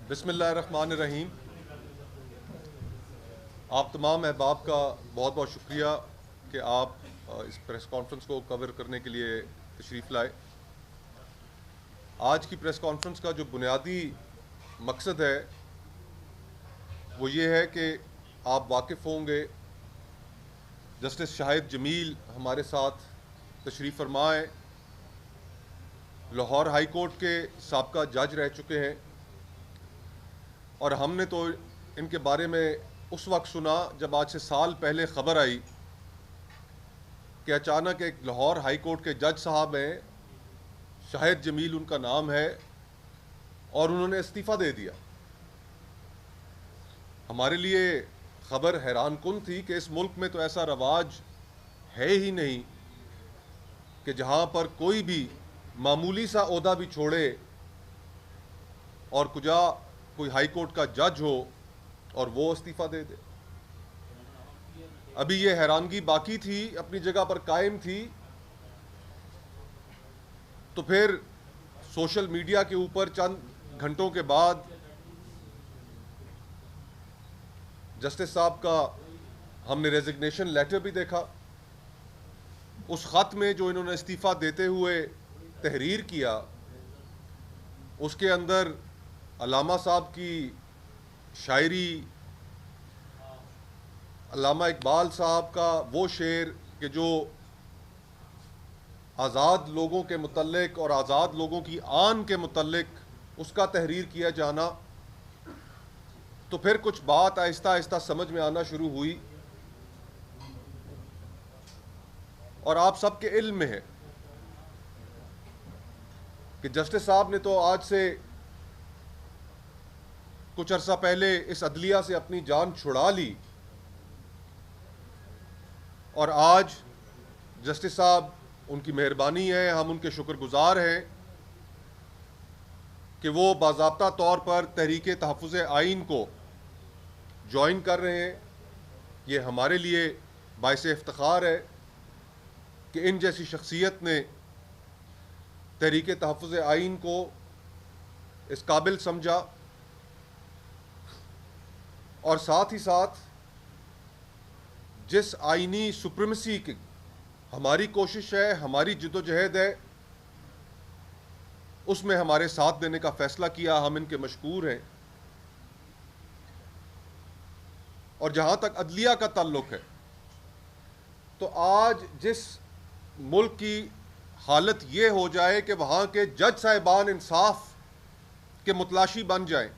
بسم اللہ الرحمن الرحیم. آپ تمام احباب کا بہت بہت شکریہ کہ آپ اس پریس کانفرنس کو کور کرنے کے لیے تشریف لائے. آج کی پریس کانفرنس کا جو بنیادی مقصد ہے وہ یہ ہے کہ آپ واقف ہوں گے جسٹس شاہد جمیل ہمارے ساتھ تشریف فرما ہیں. لاہور ہائی کورٹ کے سابقہ جج رہ چکے ہیں اور ہم نے تو ان کے بارے میں اس وقت سنا جب آج سے سال پہلے خبر آئی کہ اچانک ایک لاہور ہائی کورٹ کے جج صاحب ہیں، شاہد جمیل ان کا نام ہے، اور انہوں نے استعفیٰ دے دیا. ہمارے لیے خبر حیران کن تھی کہ اس ملک میں تو ایسا رواج ہے ہی نہیں کہ جہاں پر کوئی بھی معمولی سا عہدہ بھی چھوڑے اور کجا کوئی ہائی کورٹ کا جج ہو اور وہ استعفیٰ دے دے. ابھی یہ حیرانگی باقی تھی، اپنی جگہ پر قائم تھی، تو پھر سوشل میڈیا کے اوپر چند گھنٹوں کے بعد جسٹس صاحب کا ہم نے ریزگنیشن لیٹر بھی دیکھا. اس خط میں جو انہوں نے استعفیٰ دیتے ہوئے تحریر کیا، اس کے اندر علامہ صاحب کی شاعری، علامہ اقبال صاحب کا وہ شعر کہ جو آزاد لوگوں کے متعلق اور آزاد لوگوں کی آن کے متعلق اس کا تحریر کیا جانا، تو پھر کچھ بات آہستہ آہستہ سمجھ میں آنا شروع ہوئی. اور آپ سب کے علم میں ہے کہ جسٹس صاحب نے تو آج سے کچھ عرصہ پہلے اس عدلیہ سے اپنی جان چھڑا لی، اور آج جسٹس صاحب ان کی مہربانی ہے، ہم ان کے شکر گزار ہیں کہ وہ باضابطہ طور پر تحریک تحفظ آئین کو جوائن کر رہے ہیں. یہ ہمارے لیے باعث افتخار ہے کہ ان جیسی شخصیت نے تحریک تحفظ آئین کو اس قابل سمجھا، اور ساتھ ہی ساتھ جس آئینی سپریمیسی کی ہماری کوشش ہے، ہماری جد و جہد ہے، اس میں ہمارے ساتھ دینے کا فیصلہ کیا. ہم ان کے مشکور ہیں. اور جہاں تک عدلیہ کا تعلق ہے، تو آج جس ملک کی حالت یہ ہو جائے کہ وہاں کے جج صاحبان انصاف کے متلاشی بن جائیں،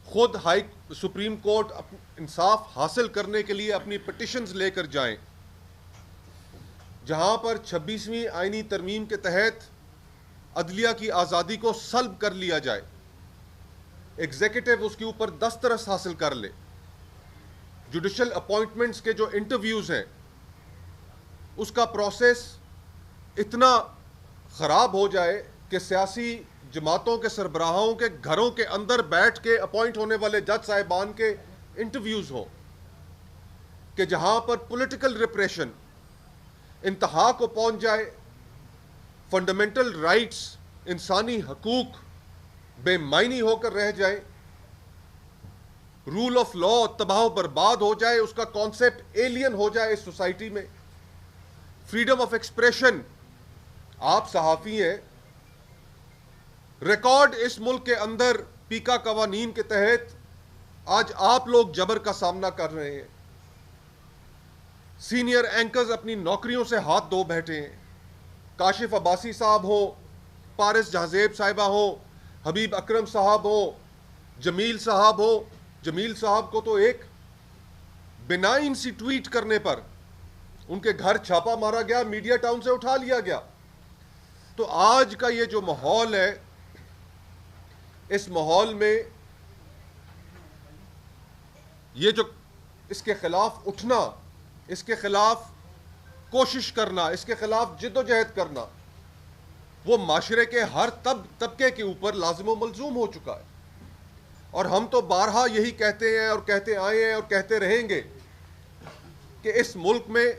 خود سپریم کورٹ انصاف حاصل کرنے کے لیے اپنی پٹیشنز لے کر جائیں، جہاں پر 26ویں آئینی ترمیم کے تحت عدلیہ کی آزادی کو سلب کر لیا جائے، ایگزیکٹو اس کے اوپر دسترس حاصل کر لے، جوڈیشل اپوائنٹمنٹس کے جو انٹرویوز ہیں اس کا پروسیس اتنا خراب ہو جائے کہ سیاسی جماعتوں کے سربراہوں کے گھروں کے اندر بیٹھ کے اپوائنٹ ہونے والے جج صاحبان کے انٹرویوز ہوں، کہ جہاں پر پولیٹیکل ریپریشن انتہا کو پہنچ جائے، فنڈامنٹل رائٹس، انسانی حقوق بے معنی ہو کر رہ جائیں، رول آف لا تباہ و برباد ہو جائے، اس کا کانسیپٹ ایلین ہو جائے اس سوسائٹی میں. فریڈم آف ایکسپریشن، آپ صحافی ہیں، ریکارڈ اس ملک کے اندر پیکا قوانین کے تحت آج آپ لوگ جبر کا سامنا کر رہے ہیں. سینئر اینکرز اپنی نوکریوں سے ہاتھ دھو بیٹھے ہیں. کاشف عباسی صاحب ہوں، پارس جہازیب صاحبہ ہوں، حبیب اکرم صاحب ہوں، جمیل صاحب ہوں. جمیل صاحب کو تو ایک بنائن سی ٹویٹ کرنے پر ان کے گھر چھاپا مارا گیا، میڈیا ٹاؤن سے اٹھا لیا گیا. تو آج کا یہ جو ماحول ہے، اس ماحول میں یہ جو اس کے خلاف اٹھنا، اس کے خلاف کوشش کرنا، اس کے خلاف جد و جہد کرنا، وہ معاشرے کے ہر طبقے کے اوپر لازم و ملزوم ہو چکا ہے. اور ہم تو بارہا یہی کہتے ہیں اور کہتے آئے ہیں اور کہتے رہیں گے کہ اس ملک میں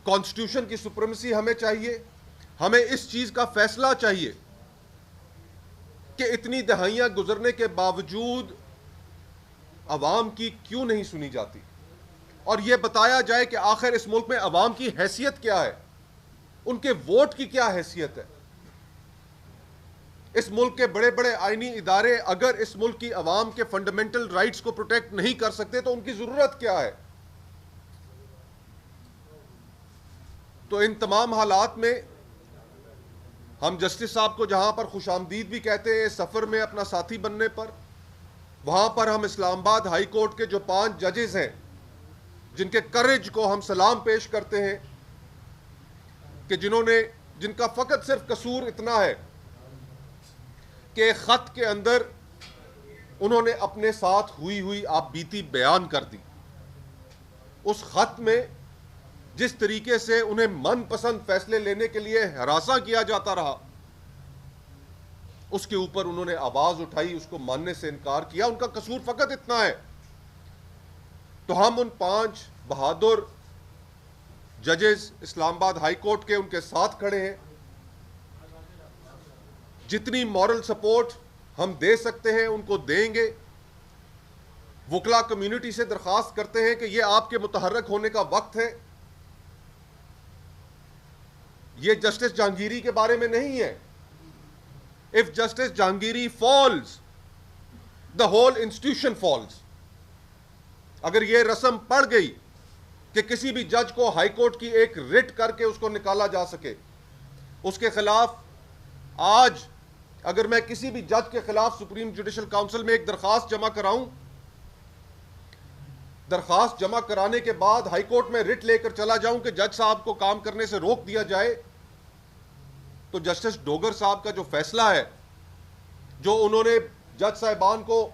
کانسٹیٹیوشن کی سپریمیسی ہمیں چاہیے. ہمیں اس چیز کا فیصلہ چاہیے کہ اتنی دہائیاں گزرنے کے باوجود عوام کی کیوں نہیں سنی جاتی, اور یہ بتایا جائے کہ آخر اس ملک میں عوام کی حیثیت کیا ہے, ان کے ووٹ کی کیا حیثیت ہے. اس ملک کے بڑے بڑے آئینی ادارے اگر اس ملک کی عوام کے فنڈامنٹل رائٹس کو پروٹیکٹ نہیں کر سکتے تو ان کی ضرورت کیا ہے. تو ان تمام حالات میں ہم جسٹس صاحب کو جہاں پر خوش آمدید بھی کہتے ہیں سفر میں اپنا ساتھی بننے پر, وہاں پر ہم اسلام آباد ہائی کورٹ کے جو 5 ججز ہیں جن کے کریج کو ہم سلام پیش کرتے ہیں کہ جن کا فقط صرف قصور اتنا ہے کہ خط کے اندر انہوں نے اپنے ساتھ ہوئی آپ بیتی بیان کر دی. اس خط میں جس طریقے سے انہیں من پسند فیصلے لینے کے لیے ہراساں کیا جاتا رہا, اس کے اوپر انہوں نے آواز اٹھائی, اس کو ماننے سے انکار کیا. ان کا قصور فقط اتنا ہے. تو ہم ان 5 بہادر ججز اسلام آباد ہائی کورٹ کے ان کے ساتھ کھڑے ہیں. جتنی مورل سپورٹ ہم دے سکتے ہیں ان کو دیں گے. وکلا کمیونٹی سے درخواست کرتے ہیں کہ یہ آپ کے متحرک ہونے کا وقت ہے. یہ جسٹس جہانگیری کے بارے میں نہیں ہے. If Justice Jahangiri falls, the whole institution falls. اگر یہ رسم پڑ گئی کہ کسی بھی جج کو ہائی کورٹ کی ایک رٹ کر کے اس کو نکالا جا سکے, اس کے خلاف آج اگر میں کسی بھی جج کے خلاف سپریم جوڈیشل کاؤنسل میں ایک درخواست جمع کراؤں, درخواست جمع کرانے کے بعد ہائی کورٹ میں رٹ لے کر چلا جاؤں کہ جج صاحب کو کام کرنے سے روک دیا جائے, تو جسٹس ڈوگر صاحب کا جو فیصلہ ہے, جو انہوں نے جج صاحبان کو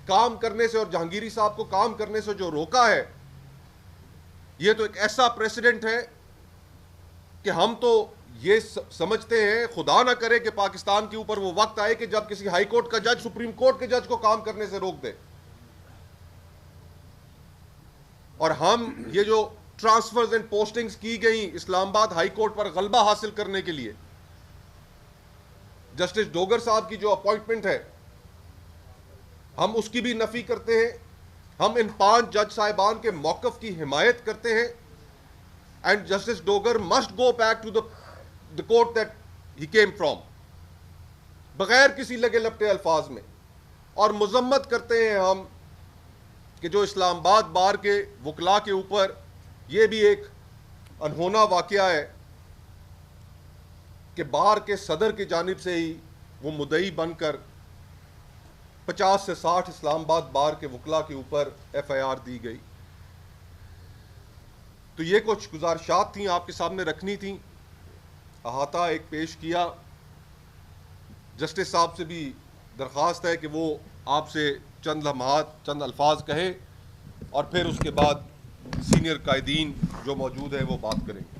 کام کرنے سے اور جہانگیری صاحب کو کام کرنے سے جو روکا ہے, یہ تو ایک ایسا پریسیڈنٹ ہے کہ ہم تو یہ سمجھتے ہیں خدا نہ کرے کہ پاکستان کے اوپر وہ وقت آئے کہ جب کسی ہائی کورٹ کا جج سپریم کورٹ کے جج کو کام کرنے سے روک دے. اور ہم یہ جو ٹرانسفرز اینڈ پوسٹنگز کی گئیں اسلام آباد ہائی کورٹ پر غلبہ حاصل کرنے کے لیے, جسٹس ڈوگر صاحب کی جو اپوائنٹمنٹ ہے ہم اس کی بھی نفی کرتے ہیں. ہم ان 5 جج صاحبان کے موقف کی حمایت کرتے ہیں. And justice Dogar must go back to the court that he came from, بغیر کسی لگے لپٹے الفاظ میں. اور مذمت کرتے ہیں ہم کہ جو اسلام آباد بار کے وکلا کے اوپر یہ بھی ایک انہونا واقعہ ہے کہ بار کے صدر کی جانب سے ہی وہ مدعی بن کر 50 سے 60 اسلام آباد بار کے وکلا کے اوپر FIR دی گئی. تو یہ کچھ گزارشات تھیں آپ کے سامنے رکھنی تھیں, احاطہ ایک پیش کیا. جسٹس صاحب سے بھی درخواست ہے کہ وہ آپ سے چند لمحات چند الفاظ کہیں اور پھر اس کے بعد سینئر قائدین جو موجود ہیں وہ بات کریں گے.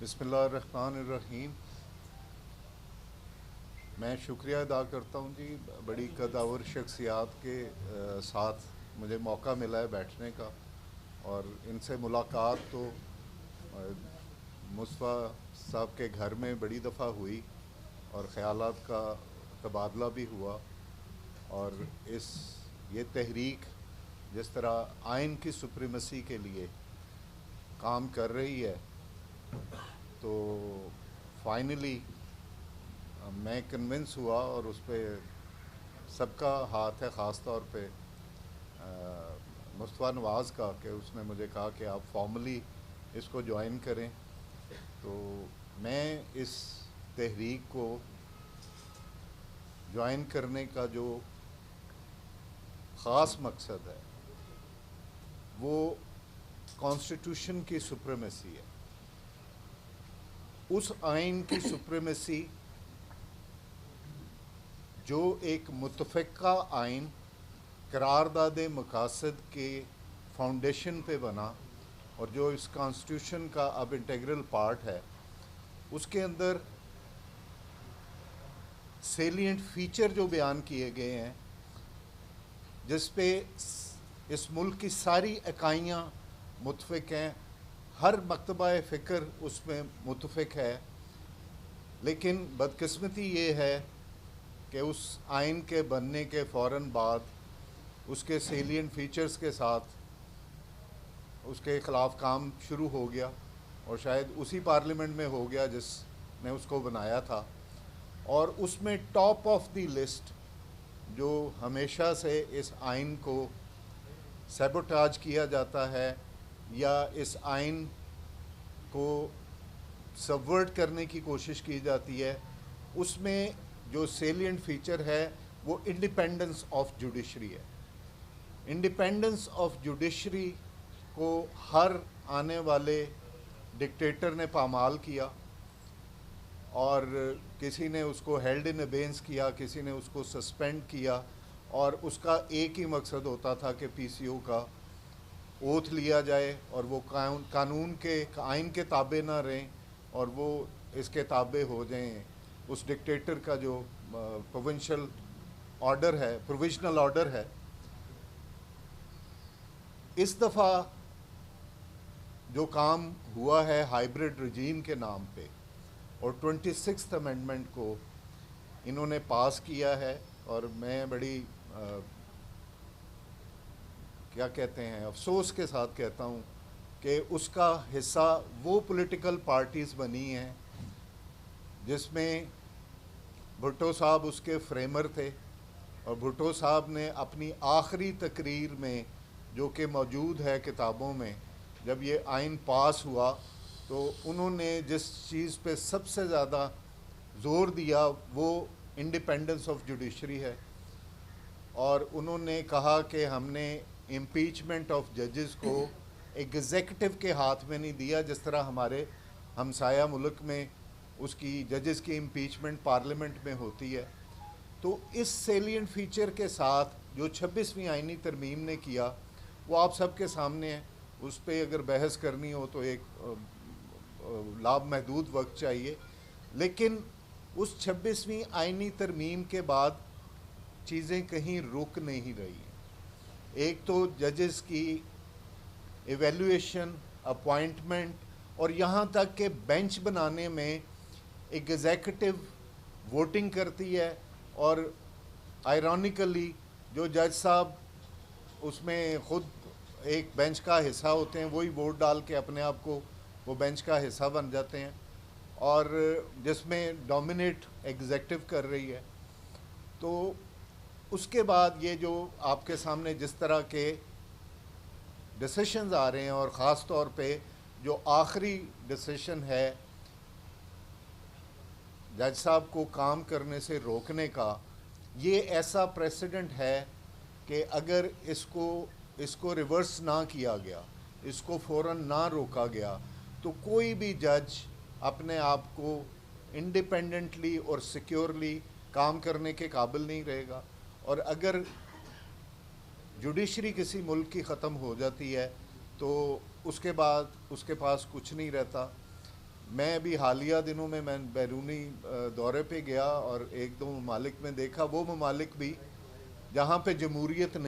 بسم اللہ الرحمن الرحیم. میں شکریہ ادا کرتا ہوں جی, بڑی قداور شخصیات کے ساتھ مجھے موقع ملا ہے بیٹھنے کا, اور ان سے ملاقات تو مصطفیٰ صاحب کے گھر میں بڑی دفعہ ہوئی اور خیالات کا تبادلہ بھی ہوا. اور یہ تحریک جس طرح آئین کی سپریمیسی کے لیے کام کر رہی ہے, تو فائنلی میں کنونس ہوا, اور اس پہ سب کا ہاتھ ہے, خاص طور پہ مصطفیٰ نواز کا, کہ اس نے مجھے کہا کہ آپ فارملی اس کو جوائن کریں. تو میں اس تحریک کو جوائن کرنے کا جو خاص مقصد ہے وہ کانسٹیٹیوشن کی سپریمیسی ہے. اس آئین کی سپریمیسی جو ایک متفقہ آئین قرارداد مقاصد کے فاؤنڈیشن پہ بنا, اور جو اس کانسٹیٹیوشن کا اب انٹیگرل پارٹ ہے, اس کے اندر سیلینٹ فیچر جو بیان کیے گئے ہیں جس پہ اس ملک کی ساری اکائیاں متفق ہیں، ہر مکتبہ فکر اس میں متفق ہے، لیکن بدقسمتی یہ ہے کہ اس آئین کے بننے کے فوراً بعد اس کے سیلینٹ فیچرز کے ساتھ اس کے خلاف کام شروع ہو گیا، اور شاید اسی پارلیمنٹ میں ہو گیا جس نے اس کو بنایا تھا، اور اس میں ٹاپ آف دی لسٹ جو ہمیشہ سے اس آئین کو سیبوٹاج کیا جاتا ہے یا اس آئین کو سبورٹ کرنے کی کوشش کی جاتی ہے، اس میں جو سیلینٹ فیچر ہے وہ انڈیپینڈنس آف جوڈیشری ہے۔ انڈیپینڈنس آف جوڈیشری کو ہر آنے والے ڈکٹیٹر نے پامال کیا، اور کسی نے اس کو ہیلڈ ان ابینس کیا، کسی نے اس کو سسپینڈ کیا، اور اس کا ایک ہی مقصد ہوتا تھا کہ پی سی او کا اوتھ لیا جائے اور وہ قانون کے آئین کے تابع نہ رہیں اور وہ اس کے تابع ہو جائیں اس ڈکٹیٹر کا جو پروونشل پروویژنل آرڈر ہے۔ اس دفعہ جو کام ہوا ہے ہائیبرڈ رجیم کے نام پہ، اور 26th امینڈمنٹ کو انہوں نے پاس کیا ہے، اور میں بڑی کیا کہتے ہیں افسوس کے ساتھ کہتا ہوں کہ اس کا حصہ وہ پولیٹیکل پارٹیز بنی ہیں جس میں بھٹو صاحب اس کے فریمر تھے، اور بھٹو صاحب نے اپنی آخری تقریر میں جو کہ موجود ہے کتابوں میں، جب یہ آئین پاس ہوا تو انہوں نے جس چیز پہ سب سے زیادہ زور دیا وہ انڈیپینڈنس آف جوڈیشری ہے، اور انہوں نے کہا کہ ہم نے امپیچمنٹ آف ججز کو ایگزیکٹو کے ہاتھ میں نہیں دیا، جس طرح ہمارے ہمسایہ ملک میں اس کی ججز کی امپیچمنٹ پارلیمنٹ میں ہوتی ہے۔ تو اس سیلینٹ فیچر کے ساتھ جو 26ویں آئینی ترمیم نے کیا وہ آپ سب کے سامنے ہے، اس پہ اگر بحث کرنی ہو تو ایک لاب محدود وقت چاہیے، لیکن اس 26ویں آئینی ترمیم کے بعد چیزیں کہیں رک نہیں رہی ہیں۔ ایک تو ججز کی ایویلویشن، اپوائنٹمنٹ، اور یہاں تک کہ بینچ بنانے میں ایگزیکٹو ووٹنگ کرتی ہے، اور آئرونیکلی جو جج صاحب اس میں خود ایک بینچ کا حصہ ہوتے ہیں وہی ووٹ ڈال کے اپنے آپ کو وہ بینچ کا حصہ بن جاتے ہیں، اور جس میں ڈومینیٹ ایگزیکٹو کر رہی ہے۔ تو اس کے بعد یہ جو آپ کے سامنے جس طرح کے ڈیسیشنز آ رہے ہیں، اور خاص طور پہ جو آخری ڈیسیشن ہے جج صاحب کو کام کرنے سے روکنے کا، یہ ایسا پریسیڈنٹ ہے کہ اگر اس کو ریورس نہ کیا گیا، اس کو فوراً نہ روکا گیا، تو کوئی بھی جج اپنے آپ کو انڈیپینڈنٹلی اور سیکیورلی کام کرنے کے قابل نہیں رہے گا، اور اگر جوڈیشری کسی ملک کی ختم ہو جاتی ہے تو اس کے بعد اس کے پاس کچھ نہیں رہتا۔ میں ابھی حالیہ دنوں میں بیرونی دورے پہ گیا اور ایک دو ممالک میں دیکھا، وہ ممالک بھی جہاں پہ جمہوریت